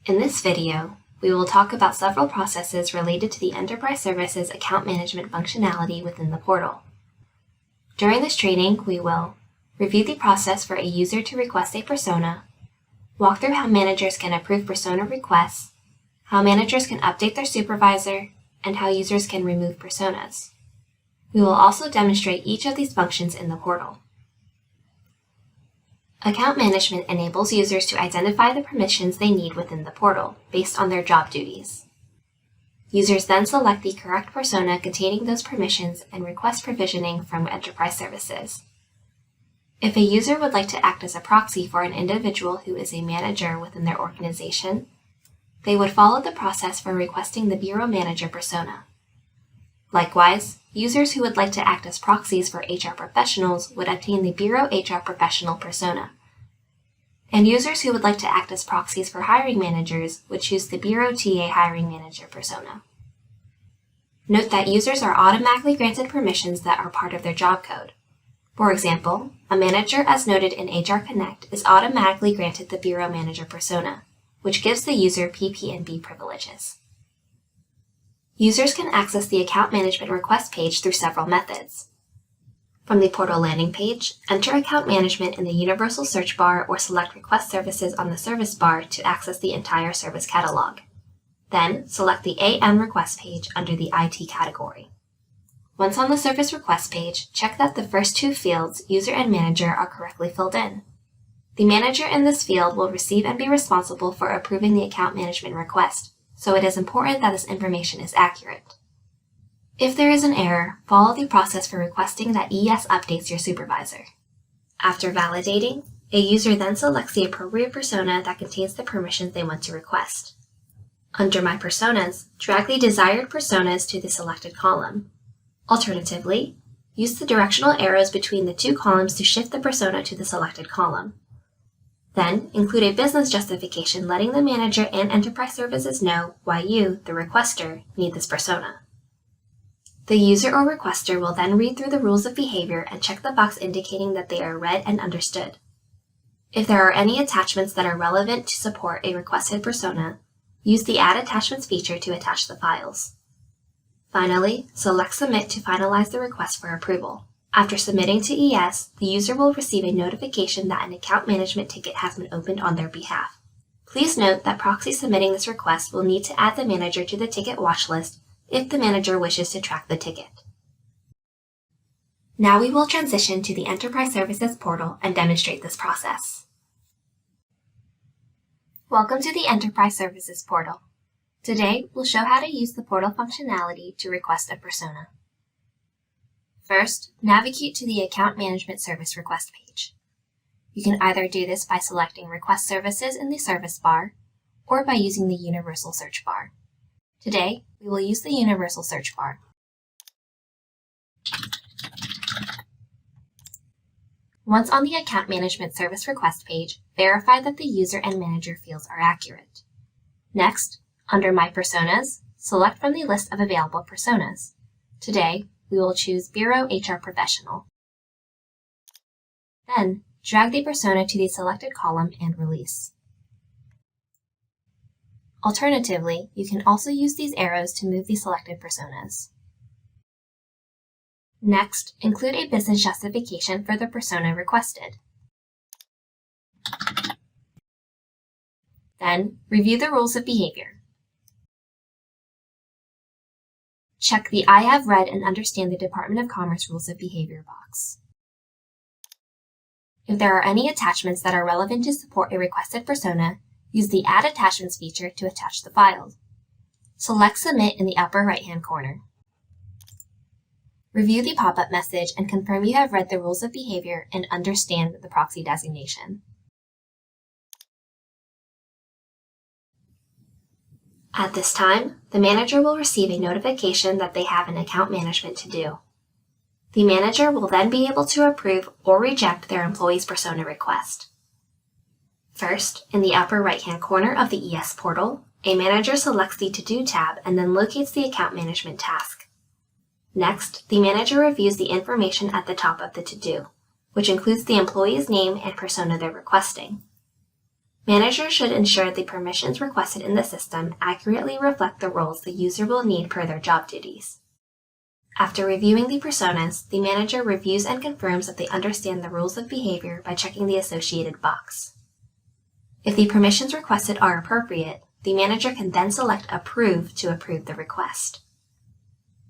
In this video, we will talk about several processes related to the Enterprise Services Account Management functionality within the portal. During this training, we will review the process for a user to request a persona, walk through how managers can approve persona requests, how managers can update their supervisor, and how users can remove personas. We will also demonstrate each of these functions in the portal. Account management enables users to identify the permissions they need within the portal based on their job duties. Users then select the correct persona containing those permissions and request provisioning from Enterprise Services. If a user would like to act as a proxy for an individual who is a manager within their organization, they would follow the process for requesting the Bureau Manager persona. Likewise, users who would like to act as proxies for HR professionals would obtain the Bureau HR Professional persona. And users who would like to act as proxies for hiring managers would choose the Bureau TA Hiring Manager persona. Note that users are automatically granted permissions that are part of their job code. For example, a manager as noted in HR Connect is automatically granted the Bureau Manager persona, which gives the user PP&B privileges. Users can access the Account Management request page through several methods. From the portal landing page, enter Account Management in the Universal Search Bar or select Request Services on the Service Bar to access the entire service catalog. Then, select the AM request page under the IT category. Once on the Service Request page, check that the first two fields, User and Manager, are correctly filled in. The manager in this field will receive and be responsible for approving the Account Management request, so it is important that this information is accurate. If there is an error, follow the process for requesting that ES updates your supervisor. After validating, a user then selects the appropriate persona that contains the permissions they want to request. Under My Personas, drag the desired personas to the selected column. Alternatively, use the directional arrows between the two columns to shift the persona to the selected column. Then, include a business justification letting the manager and Enterprise Services know why you, the requester, need this persona. The user or requester will then read through the rules of behavior and check the box indicating that they are read and understood. If there are any attachments that are relevant to support a requested persona, use the Add Attachments feature to attach the files. Finally, select Submit to finalize the request for approval. After submitting to ES, the user will receive a notification that an account management ticket has been opened on their behalf. Please note that proxy submitting this request will need to add the manager to the ticket watch list if the manager wishes to track the ticket. Now we will transition to the Enterprise Services portal and demonstrate this process. Welcome to the Enterprise Services portal. Today, we'll show how to use the portal functionality to request a persona. First, navigate to the Account Management Service Request page. You can either do this by selecting Request Services in the Service Bar or by using the Universal Search Bar. Today, we will use the Universal Search Bar. Once on the Account Management Service Request page, verify that the user and manager fields are accurate. Next, under My Personas, select from the list of available personas. Today, we will choose Bureau HR Professional. Then, drag the persona to the selected column and release. Alternatively, you can also use these arrows to move the selected personas. Next, include a business justification for the persona requested. Then, review the rules of behavior. Check the I have read and understand the Department of Commerce Rules of Behavior box. If there are any attachments that are relevant to support a requested persona, use the Add Attachments feature to attach the files. Select Submit in the upper right-hand corner. Review the pop-up message and confirm you have read the rules of behavior and understand the proxy designation. At this time, the manager will receive a notification that they have an account management to do. The manager will then be able to approve or reject their employee's persona request. First, in the upper right-hand corner of the ES portal, a manager selects the To Do tab and then locates the account management task. Next, the manager reviews the information at the top of the To Do, which includes the employee's name and persona they're requesting. Managers should ensure the permissions requested in the system accurately reflect the roles the user will need per their job duties. After reviewing the personas, the manager reviews and confirms that they understand the rules of behavior by checking the associated box. If the permissions requested are appropriate, the manager can then select Approve to approve the request.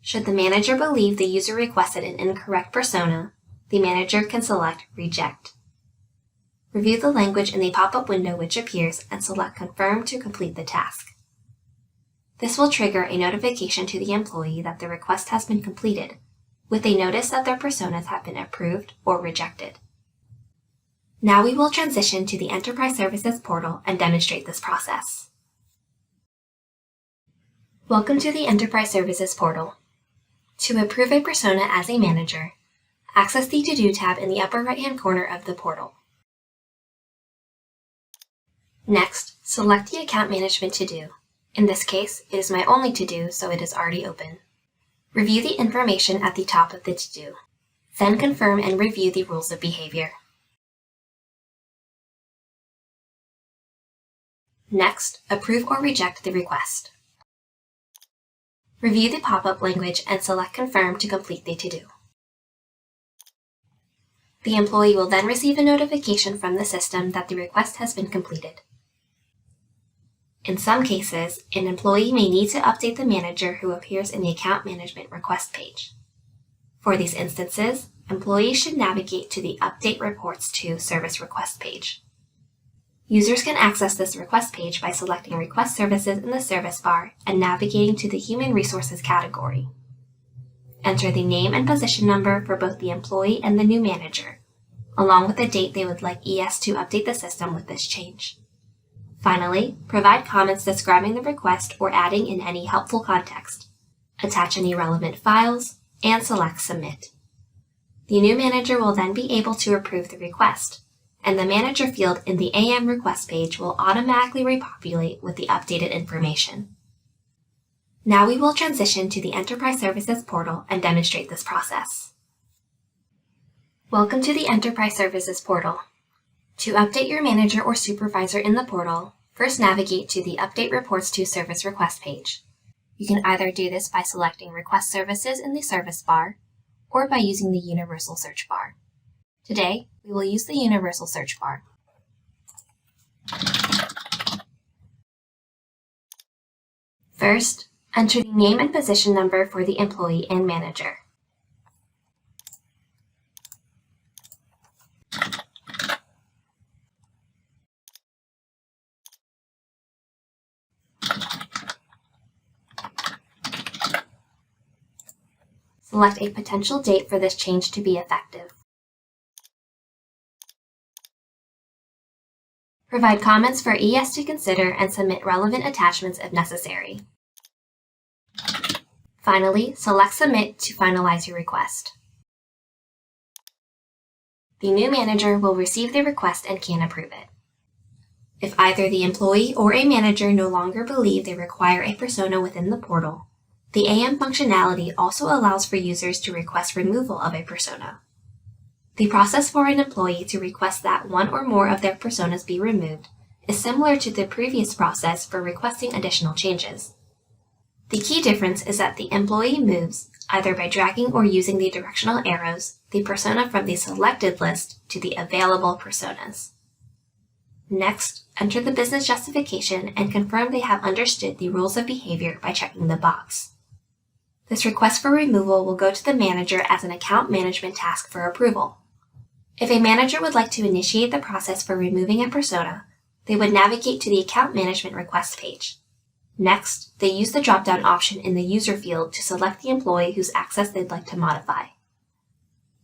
Should the manager believe the user requested an incorrect persona, the manager can select Reject. Review the language in the pop-up window which appears and select Confirm to complete the task. This will trigger a notification to the employee that the request has been completed, with a notice that their personas have been approved or rejected. Now we will transition to the Enterprise Services portal and demonstrate this process. Welcome to the Enterprise Services portal. To approve a persona as a manager, access the To-Do tab in the upper right-hand corner of the portal. Next, select the Account Management to-do. In this case, it is my only to-do, so it is already open. Review the information at the top of the to-do. Then confirm and review the rules of behavior. Next, approve or reject the request. Review the pop-up language and select Confirm to complete the to-do. The employee will then receive a notification from the system that the request has been completed. In some cases, an employee may need to update the manager who appears in the Account Management request page. For these instances, employees should navigate to the Update Reports to Service Request page. Users can access this request page by selecting Request Services in the service bar and navigating to the Human Resources category. Enter the name and position number for both the employee and the new manager, along with the date they would like ES to update the system with this change. Finally, provide comments describing the request or adding in any helpful context. Attach any relevant files, and select Submit. The new manager will then be able to approve the request, and the Manager field in the AM request page will automatically repopulate with the updated information. Now we will transition to the Enterprise Services portal and demonstrate this process. Welcome to the Enterprise Services portal. To update your manager or supervisor in the portal, first navigate to the Update Reports to Service Request page. You can either do this by selecting Request Services in the service bar, or by using the Universal Search bar. Today, we will use the Universal Search bar. First, enter the name and position number for the employee and manager. Select a potential date for this change to be effective. Provide comments for ES to consider and submit relevant attachments if necessary. Finally, select Submit to finalize your request. The new manager will receive the request and can approve it. If either the employee or a manager no longer believe they require a persona within the portal, the AM functionality also allows for users to request removal of a persona. The process for an employee to request that one or more of their personas be removed is similar to the previous process for requesting additional changes. The key difference is that the employee moves, either by dragging or using the directional arrows, the persona from the selected list to the available personas. Next, enter the business justification and confirm they have understood the rules of behavior by checking the box. This request for removal will go to the manager as an account management task for approval. If a manager would like to initiate the process for removing a persona, they would navigate to the Account Management request page. Next, they use the drop-down option in the User field to select the employee whose access they'd like to modify.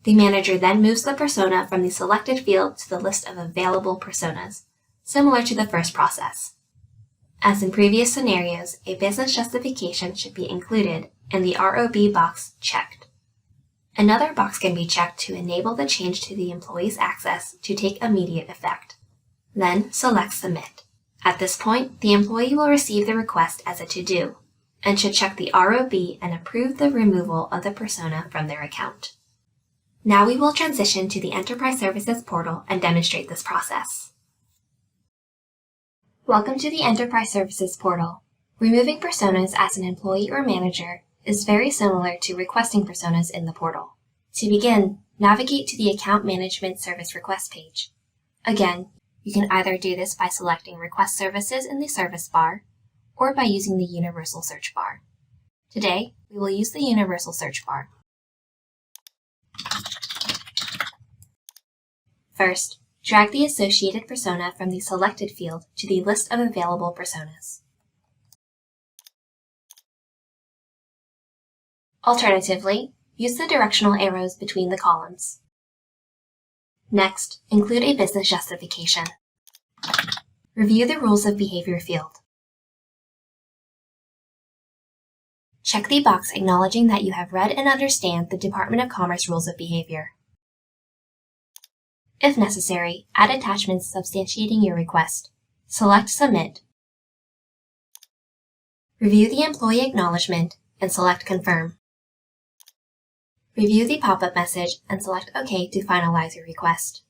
The manager then moves the persona from the selected field to the list of available personas, similar to the first process. As in previous scenarios, a business justification should be included and the ROB box checked. Another box can be checked to enable the change to the employee's access to take immediate effect. Then select Submit. At this point, the employee will receive the request as a to-do and should check the ROB and approve the removal of the persona from their account. Now we will transition to the Enterprise Services portal and demonstrate this process. Welcome to the Enterprise Services portal. Removing personas as an employee or manager is very similar to requesting personas in the portal. To begin, navigate to the Account Management Service Request page. Again, you can either do this by selecting Request Services in the service bar or by using the Universal Search bar. Today, we will use the Universal Search bar. First, drag the associated persona from the selected field to the list of available personas. Alternatively, use the directional arrows between the columns. Next, include a business justification. Review the Rules of Behavior field. Check the box acknowledging that you have read and understand the Department of Commerce Rules of Behavior. If necessary, add attachments substantiating your request. Select Submit. Review the employee acknowledgement and select Confirm. Review the pop-up message and select OK to finalize your request.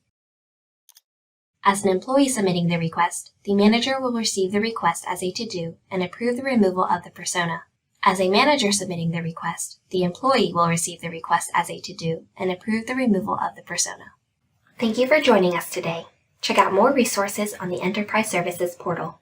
As an employee submitting the request, the manager will receive the request as a to-do and approve the removal of the persona. As a manager submitting the request, the employee will receive the request as a to-do and approve the removal of the persona. Thank you for joining us today. Check out more resources on the Enterprise Services portal.